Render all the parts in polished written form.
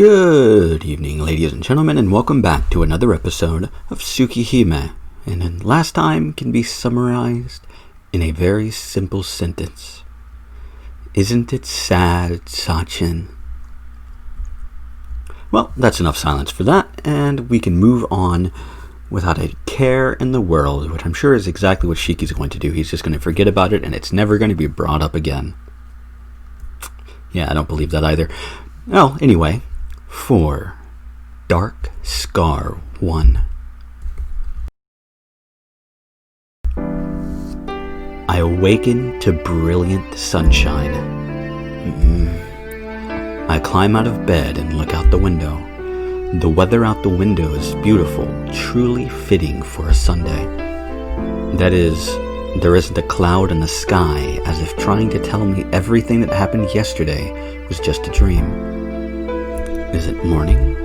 Good evening, ladies and gentlemen, and welcome back to another episode of Tsukihime. And last time can be summarized in a very simple sentence. Isn't it sad, Sachin? Well, that's enough silence for that, and we can move on without a care in the world, which I'm sure is exactly what Shiki's going to do. He's just going to forget about it, and it's never going to be brought up again. Yeah, I don't believe that either. Well, anyway, 4. Dark Scar 1. I awaken to brilliant sunshine. I climb out of bed and look out the window. The weather out the window is beautiful, truly fitting for a Sunday. That is, there isn't a cloud in the sky, as if trying to tell me everything that happened yesterday was just a dream. Is it morning?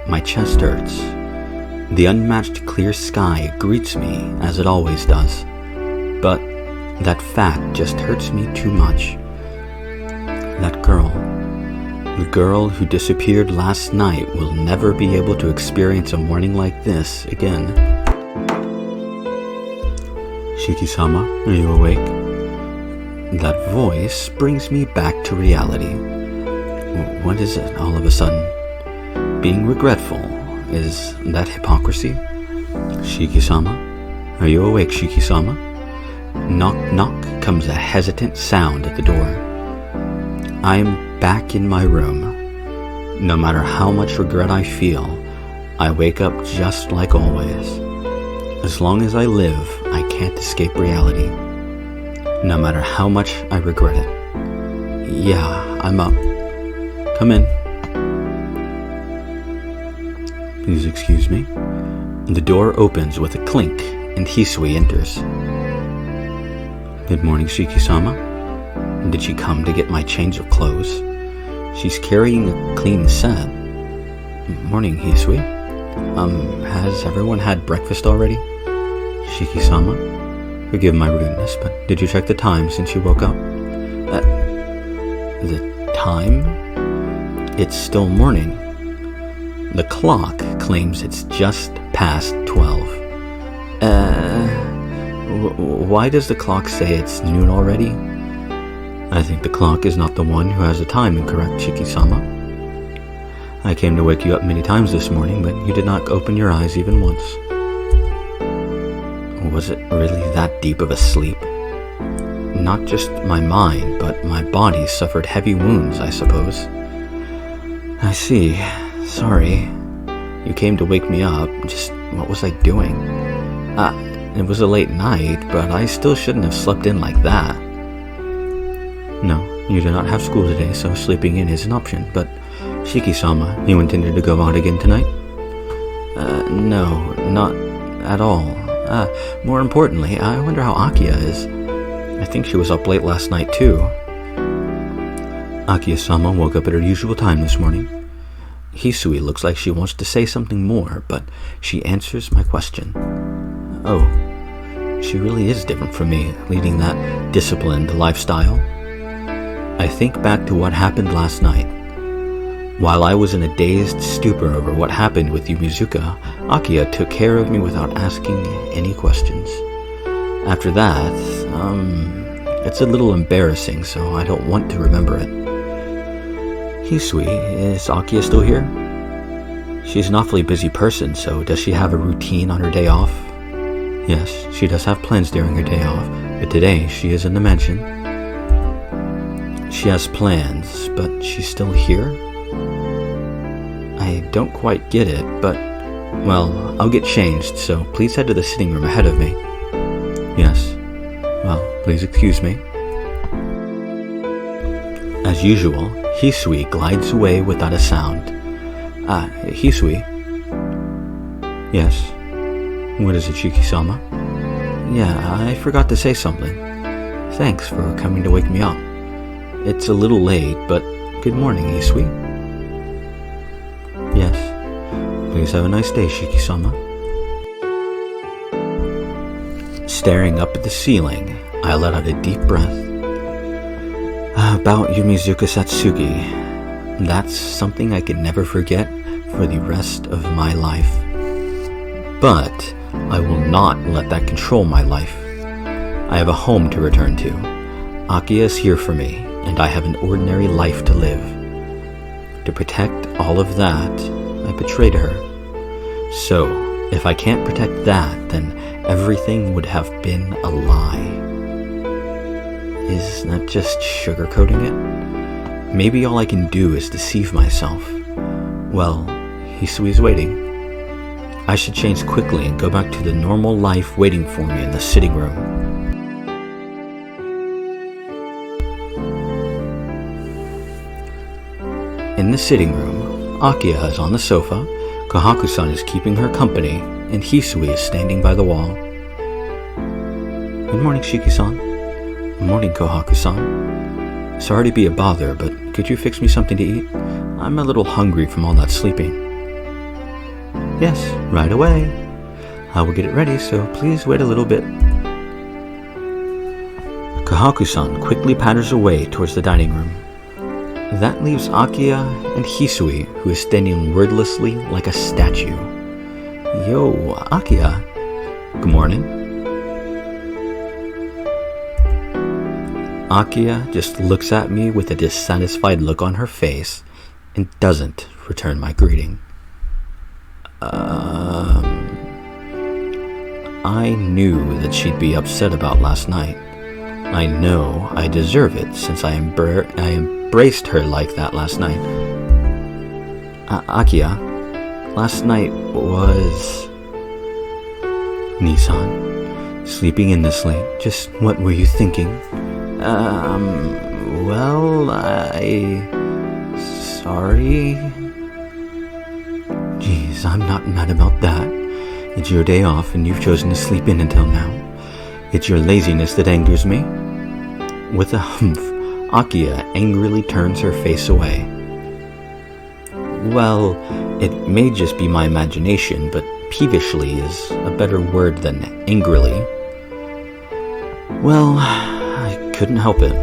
My chest hurts. The unmatched clear sky greets me as it always does. But that fact just hurts me too much. That girl, the girl who disappeared last night, will never be able to experience a morning like this again. Shiki-sama, are you awake? That voice brings me back to reality. What is it all of a sudden? Being regretful, is that hypocrisy? Shiki-sama? Are you awake, Shiki-sama? Knock, knock comes a hesitant sound at the door. I am back in my room. No matter how much regret I feel, I wake up just like always. As long as I live, I can't escape reality. No matter how much I regret it. Yeah, I'm up. Come in. Please excuse me. The door opens with a clink and Hisui enters. Good morning, Shiki-sama. Did she come to get my change of clothes? She's carrying a clean set. Morning, Hisui. Has everyone had breakfast already? Shiki-sama, forgive my rudeness, but did you check the time since you woke up? The time? It's still morning. The clock claims it's just past 12. Why does the clock say it's noon already? I think the clock is not the one who has the time incorrect, Shiki-sama. I came to wake you up many times this morning, but you did not open your eyes even once. Was it really that deep of a sleep? Not just my mind, but my body suffered heavy wounds, I suppose. I see. Sorry. You came to wake me up. Just what was I doing? It was a late night, but I still shouldn't have slept in like that. No, you do not have school today, so sleeping in is an option. But, Shiki-sama, you intended to go out again tonight? No, not at all. More importantly, I wonder how Akiha is. I think she was up late last night, too. Akiha-sama woke up at her usual time this morning. Hisui looks like she wants to say something more, but she answers my question. Oh, she really is different from me, leading that disciplined lifestyle. I think back to what happened last night. While I was in a dazed stupor over what happened with Yumizuka, Akiha took care of me without asking any questions. After that, it's a little embarrassing, so I don't want to remember it. Hisui, is Akiha still here? She's an awfully busy person, so does she have a routine on her day off? Yes, she does have plans during her day off, but today she is in the mansion. She has plans, but she's still here? I don't quite get it, but, well, I'll get changed, so please head to the sitting room ahead of me. Yes. Well, please excuse me. As usual, Hisui glides away without a sound. Hisui? Yes? What is it, Shiki-sama? Yeah, I forgot to say something. Thanks for coming to wake me up. It's a little late, but good morning, Hisui. Yes. Please have a nice day, Shiki-sama. Staring up at the ceiling, I let out a deep breath. About Yumizuka Satsuki. That's something I can never forget for the rest of my life. But I will not let that control my life. I have a home to return to. Akiha is here for me, and I have an ordinary life to live. To protect all of that, I betrayed her. So, if I can't protect that, then everything would have been a lie. Is that just sugarcoating it? Maybe all I can do is deceive myself. Well, Hisui's waiting. I should change quickly and go back to the normal life waiting for me in the sitting room. In the sitting room, Akiha is on the sofa, Kohaku-san is keeping her company, and Hisui is standing by the wall. Good morning, Shiki-san. Good morning, Kohaku-san. Sorry to be a bother, but could you fix me something to eat? I'm a little hungry from all that sleeping. Yes, right away. I will get it ready, so please wait a little bit. Kohaku-san quickly patters away towards the dining room. That leaves Akiha and Hisui, who is standing wordlessly like a statue. Yo, Akiha. Good morning. Akiha just looks at me with a dissatisfied look on her face and doesn't return my greeting. I knew that she'd be upset about last night. I know I deserve it since I embraced her like that last night. Akiha, last night was... Nissan, sleeping in this late, just what were you thinking? Sorry? Geez, I'm not mad about that. It's your day off and you've chosen to sleep in until now. It's your laziness that angers me. With a humph, Akiha angrily turns her face away. Well, it may just be my imagination, but peevishly is a better word than angrily. Well, I couldn't help it.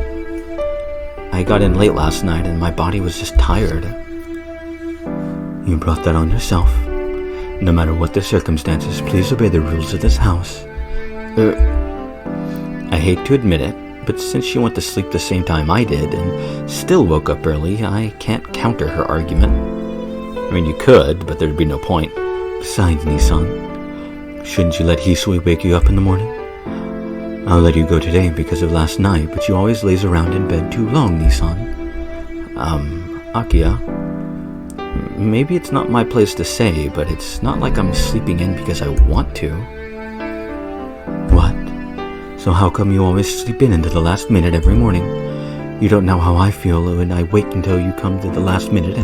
I got in late last night and my body was just tired. You brought that on yourself. No matter what the circumstances, please obey the rules of this house. I hate to admit it, but since she went to sleep the same time I did and still woke up early, I can't counter her argument. I mean, you could, but there'd be no point. Besides, Nissan, shouldn't you let Hisui wake you up in the morning? I'll let you go today because of last night, but you always laze around in bed too long, Nissan. Akiha, maybe it's not my place to say, but it's not like I'm sleeping in because I want to. What? So how come you always sleep in until the last minute every morning? You don't know how I feel when I wait until you come to the last minute.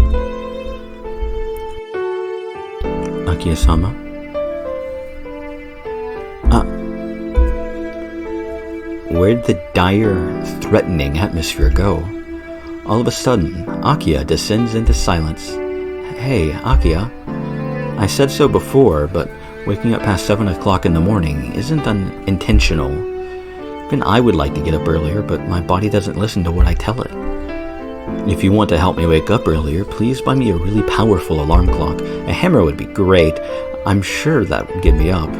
Akiha-sama? Where'd the dire, threatening atmosphere go? All of a sudden, Akiha descends into silence. Hey, Akiha. I said so before, but waking up past 7 o'clock in the morning isn't unintentional. Even I would like to get up earlier, but my body doesn't listen to what I tell it. If you want to help me wake up earlier, please buy me a really powerful alarm clock. A hammer would be great. I'm sure that would get me up.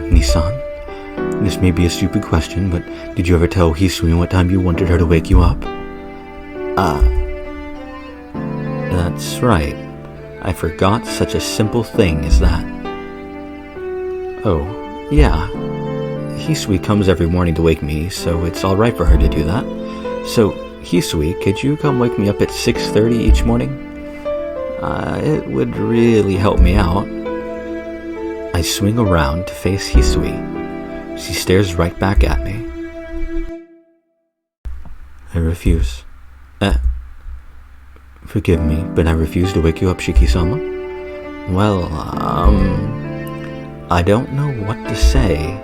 Nissan, this may be a stupid question, but did you ever tell Hisui what time you wanted her to wake you up? That's right. I forgot such a simple thing as that. Oh, yeah. Hisui comes every morning to wake me, so it's alright for her to do that. So, Hisui, could you come wake me up at 6:30 each morning? It would really help me out. I swing around to face Hisui. She stares right back at me. I refuse. Forgive me, but I refuse to wake you up, Shiki-sama. Well, I don't know what to say.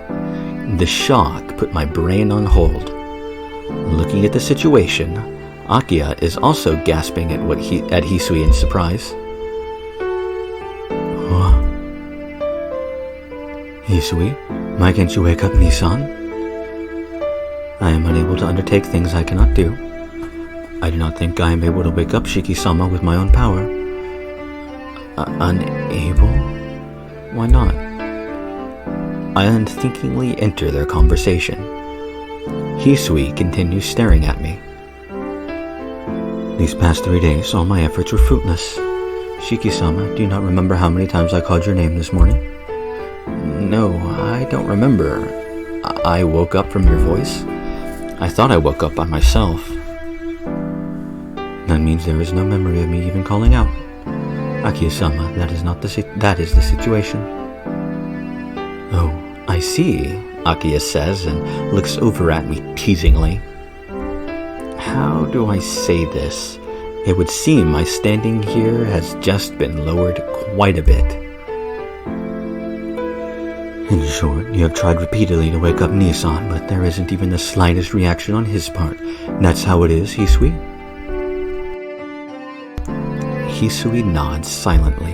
The shock put my brain on hold. Looking at the situation, Akiha is also gasping at Hisui in surprise. Hisui, why can't you wake up Nissan? I am unable to undertake things I cannot do. I do not think I am able to wake up Shiki-sama with my own power. Unable? Why not? I unthinkingly enter their conversation. Hisui continues staring at me. These past 3 days, all my efforts were fruitless. Shiki-sama, do you not remember how many times I called your name this morning? No, I don't remember. I woke up from your voice? I thought I woke up by myself. That means there is no memory of me even calling out. Akiha-sama, that is the situation. Oh, I see, Akiha says and looks over at me teasingly. How do I say this? It would seem my standing here has just been lowered quite a bit. In short, you have tried repeatedly to wake up Nissan, but there isn't even the slightest reaction on his part. That's how it is, Hisui? Hisui nods silently.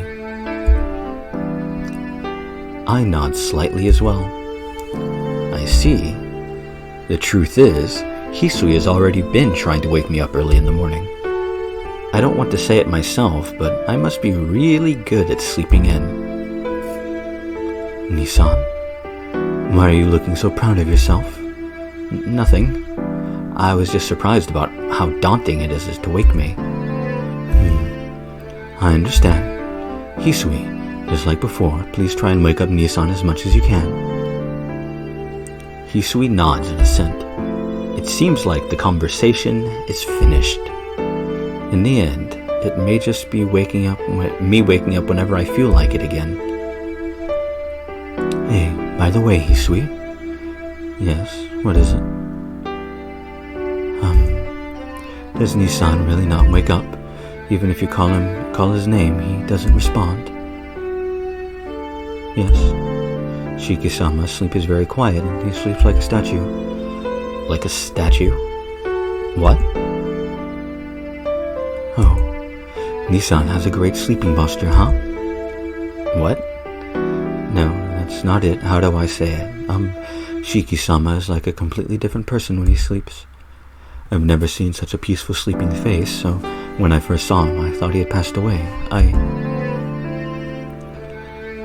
I nod slightly as well. I see. The truth is, Hisui has already been trying to wake me up early in the morning. I don't want to say it myself, but I must be really good at sleeping in. Nissan, why are you looking so proud of yourself? Nothing. I was just surprised about how daunting it is to wake me. I understand. Hisui, just like before, please try and wake up Nissan as much as you can. Hisui nods in assent. It seems like the conversation is finished. In the end, it may just be me waking up whenever I feel like it again. Hey, by the way, Hisui. Yes, what is it? Does Nissan really not wake up? Even if you call his name, he doesn't respond. Yes. Shiki-sama's sleep is very quiet and he sleeps like a statue. Like a statue? What? Oh, Nissan has a great sleeping posture, huh? What? No, that's not it. How do I say it? Shiki-sama is like a completely different person when he sleeps. I've never seen such a peaceful sleeping face, so when I first saw him, I thought he had passed away.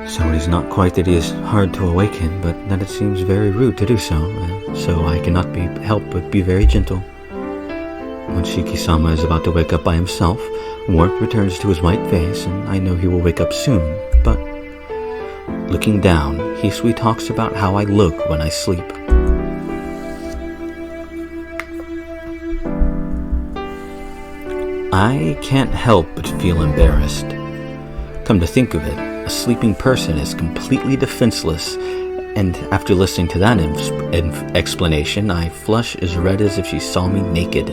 So it is not quite that he is hard to awaken, but that it seems very rude to do so, so I cannot help but be very gentle. When Shiki-sama is about to wake up by himself, warmth returns to his white face, and I know he will wake up soon, but looking down, Hisui talks about how I look when I sleep. I can't help but feel embarrassed. Come to think of it, a sleeping person is completely defenseless, and after listening to that explanation, I flush as red as if she saw me naked.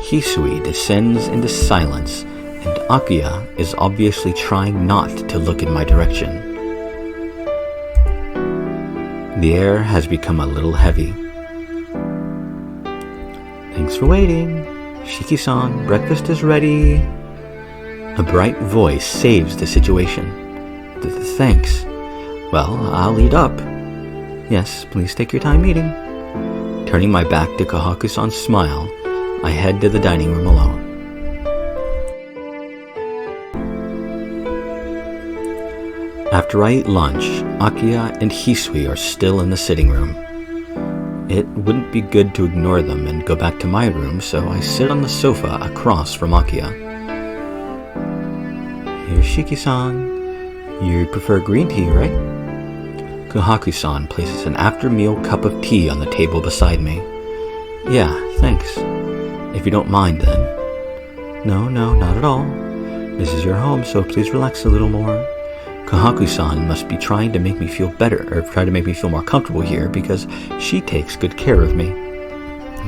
Hisui descends into silence, and Akiha is obviously trying not to look in my direction. The air has become a little heavy. Thanks for waiting. Shiki-san, breakfast is ready. A bright voice saves the situation. Thanks. Well, I'll eat up. Yes, please take your time eating. Turning my back to Kahaku-san's smile, I head to the dining room alone. After I eat lunch, Akiha and Hisui are still in the sitting room. It wouldn't be good to ignore them and go back to my room, so I sit on the sofa across from Akiha. Here's Shiki-san. You prefer green tea, right? Kahaku-san places an after-meal cup of tea on the table beside me. Yeah, thanks. If you don't mind, then. No, not at all. This is your home, so please relax a little more. Kahaku-san must be trying to make me feel better, or try to make me feel more comfortable here, because she takes good care of me.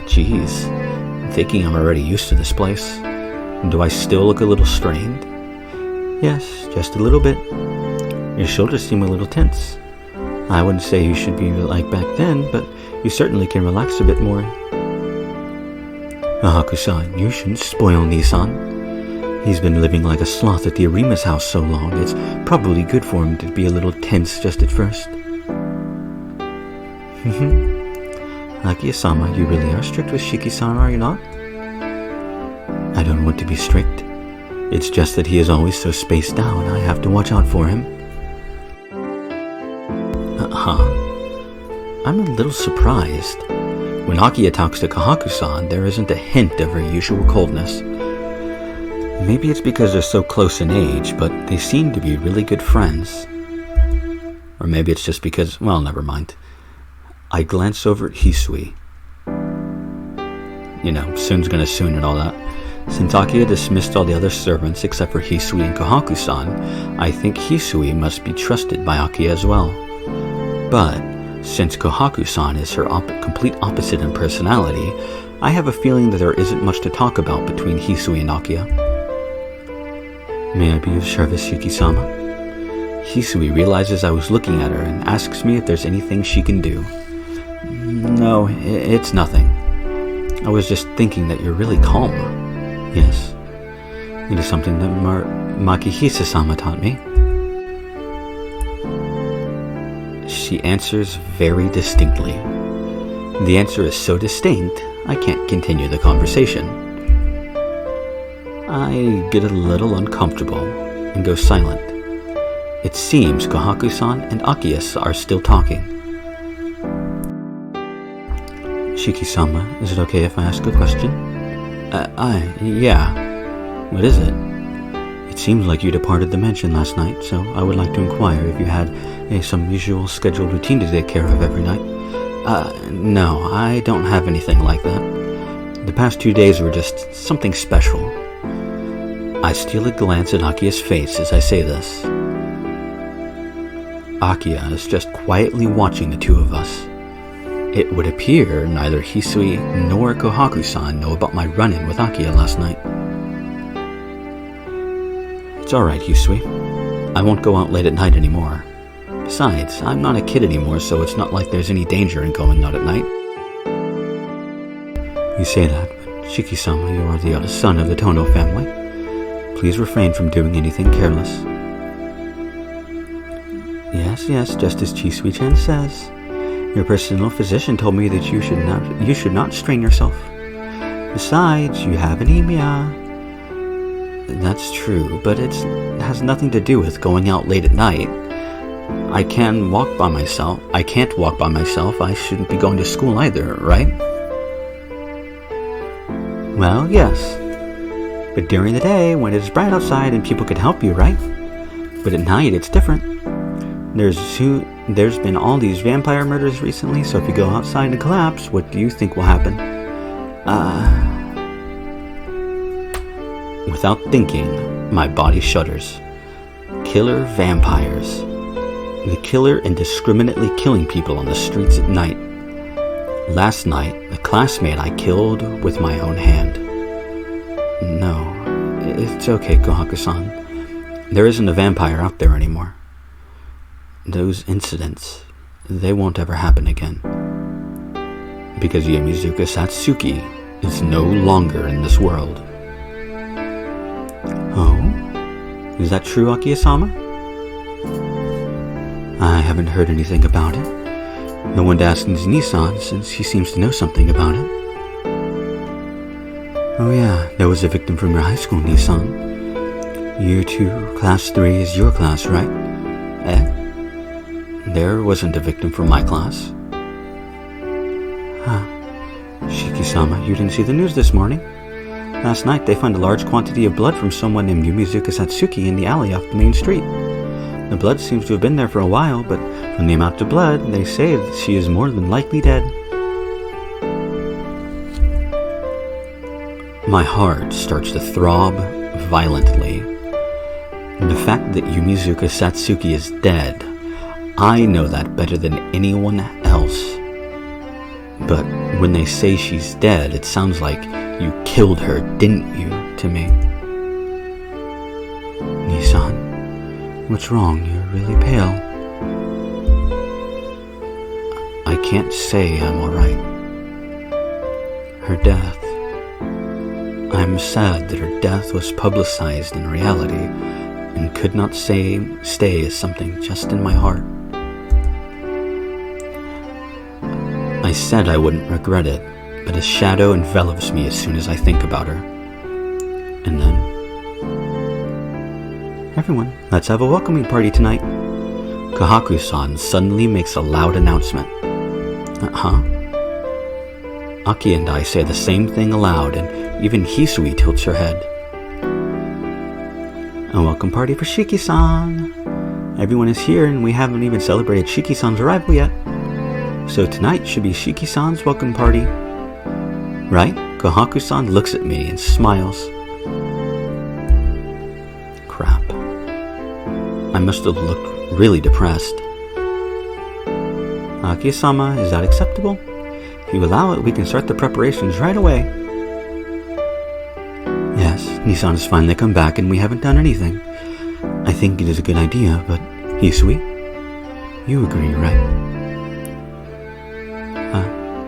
Jeez, I'm thinking I'm already used to this place. Do I still look a little strained? Yes, just a little bit. Your shoulders seem a little tense. I wouldn't say you should be like back then, but you certainly can relax a bit more. Kahaku-san, you shouldn't spoil Nissan. He's been living like a sloth at the Arima's house so long, it's probably good for him to be a little tense just at first. Akiha-sama, you really are strict with Shiki-san, are you not? don't want to be strict. It's just that he is always so spaced out, I have to watch out for him. I'm a little surprised. When Akiha talks to Kohaku-san, there isn't a hint of her usual coldness. Maybe it's because they're so close in age, but they seem to be really good friends. Or maybe it's just because, well, never mind. I glance over at Hisui. Soon's gonna soon and all that. Since Akiha dismissed all the other servants except for Hisui and Kohaku-san, I think Hisui must be trusted by Akiha as well. But since Kohaku-san is her complete opposite in personality, I have a feeling that there isn't much to talk about between Hisui and Akiha. May I be of service, Yuki-sama? Hisui realizes I was looking at her and asks me if there's anything she can do. No, it's nothing. I was just thinking that you're really calm. Yes. It is something that Makihisa-sama taught me. She answers very distinctly. The answer is so distinct, I can't continue the conversation. I get a little uncomfortable and go silent. It seems Kohaku-san and Akiha are still talking. Shiki-sama, is it okay if I ask a question? Yeah. What is it? It seems like you departed the mansion last night, so I would like to inquire if you had some usual scheduled routine to take care of every night. No, I don't have anything like that. The past 2 days were just something special. I steal a glance at Akiha's face as I say this. Akiha is just quietly watching the two of us. It would appear neither Hisui nor Kohaku-san know about my run-in with Akiha last night. It's alright, Hisui. I won't go out late at night anymore. Besides, I'm not a kid anymore, so it's not like there's any danger in going out at night. You say that, but Shiki-sama, you are the eldest son of the Tono family. Please refrain from doing anything careless. Yes, just as Chisui-chan says. Your personal physician told me that you should not strain yourself. Besides, you have anemia. That's true, but it has nothing to do with going out late at night. I can't walk by myself. I shouldn't be going to school either, right? Well, yes. But during the day, when it is bright outside and people could help you, right? But at night, it's different. There's been all these vampire murders recently, so if you go outside and collapse, what do you think will happen? Without thinking, my body shudders. Killer vampires. The killer indiscriminately killing people on the streets at night. Last night, the classmate I killed with my own hand. No, it's okay, Kohaku-san. There isn't a vampire out there anymore. Those incidents, they won't ever happen again. Because Yomizuka Satsuki is no longer in this world. Oh? Is that true, Akiha-sama? I haven't heard anything about it. No one to ask Nissan since he seems to know something about it. Oh yeah, there was a victim from your high school, Nissan. Year 2, class 3 is your class, right? There wasn't a victim from my class. Shiki-sama, you didn't see the news this morning? Last night they found a large quantity of blood from someone named Yumizuka Satsuki in the alley off the main street. The blood seems to have been there for a while, but from the amount of blood, they say that she is more than likely dead. My heart starts to throb violently. The fact that Yumizuka Satsuki is dead, I know that better than anyone else. But when they say she's dead, it sounds like you killed her, didn't you, to me? Nissan, what's wrong? You're really pale. I can't say I'm alright. Her death. I'm sad that her death was publicized in reality and could not stay as something just in my heart. I said I wouldn't regret it, but a shadow envelops me as soon as I think about her. And then, everyone, let's have a welcoming party tonight. Kohaku-san suddenly makes a loud announcement. Aki and I say the same thing aloud, and even Hisui tilts her head. A welcome party for Shiki-san. Everyone is here, and we haven't even celebrated Shiki-san's arrival yet. So tonight should be Shiki-san's welcome party. Right? Kohaku-san looks at me and smiles. Crap. I must have looked really depressed. Aki-sama, is that acceptable? If you allow it, we can start the preparations right away. Yes, Nissan has finally come back and we haven't done anything. I think it is a good idea, but Hisui? You agree, right?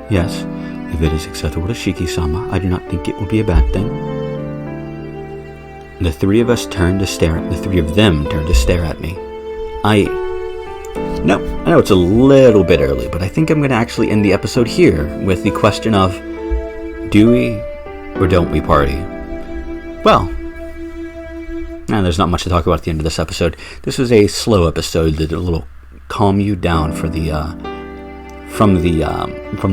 Yes. If it is acceptable to Shiki-sama, I do not think it will be a bad thing. The three of them turn to stare at me. No, I know it's a little bit early, but I think I'm going to actually end the episode here with the question of, do we or don't we party? Well, there's not much to talk about at the end of this episode. This was a slow episode that a little calm you down for the from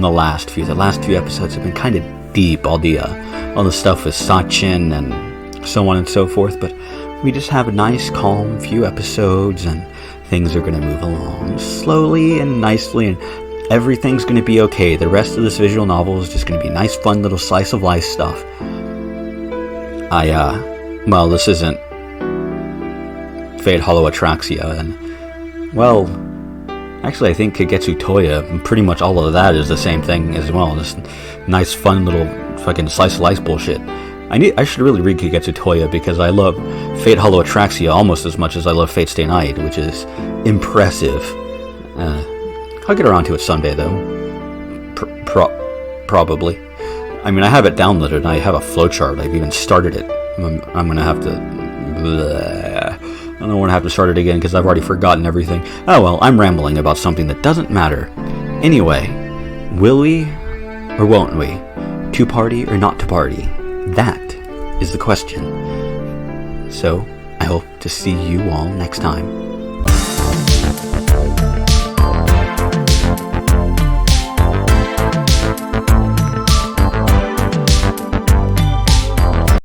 the last few. The last few episodes have been kind of deep, all the stuff with Sachin and so on and so forth. But we just have a nice, calm few episodes, and things are going to move along slowly and nicely, and everything's going to be okay. The rest of this visual novel is just going to be nice, fun little slice of life stuff. Well, this isn't Fate Hollow Atraxia, and, well, actually I think Kagetsu Toya, pretty much all of that is the same thing as well. Just nice, fun little fucking slice of life bullshit. I should really read Kagetsu Toya because I love Fate Hollow Atraxia almost as much as I love Fate Stay Night, which is impressive. I'll get around to it someday, though. Probably. I mean, I have it downloaded, and I have a flowchart. I've even started it. I'm going to have to... I don't want to have to start it again because I've already forgotten everything. Oh well, I'm rambling about something that doesn't matter. Anyway, will we or won't we? To party or not to party? That is the question. So, I hope to see you all next time.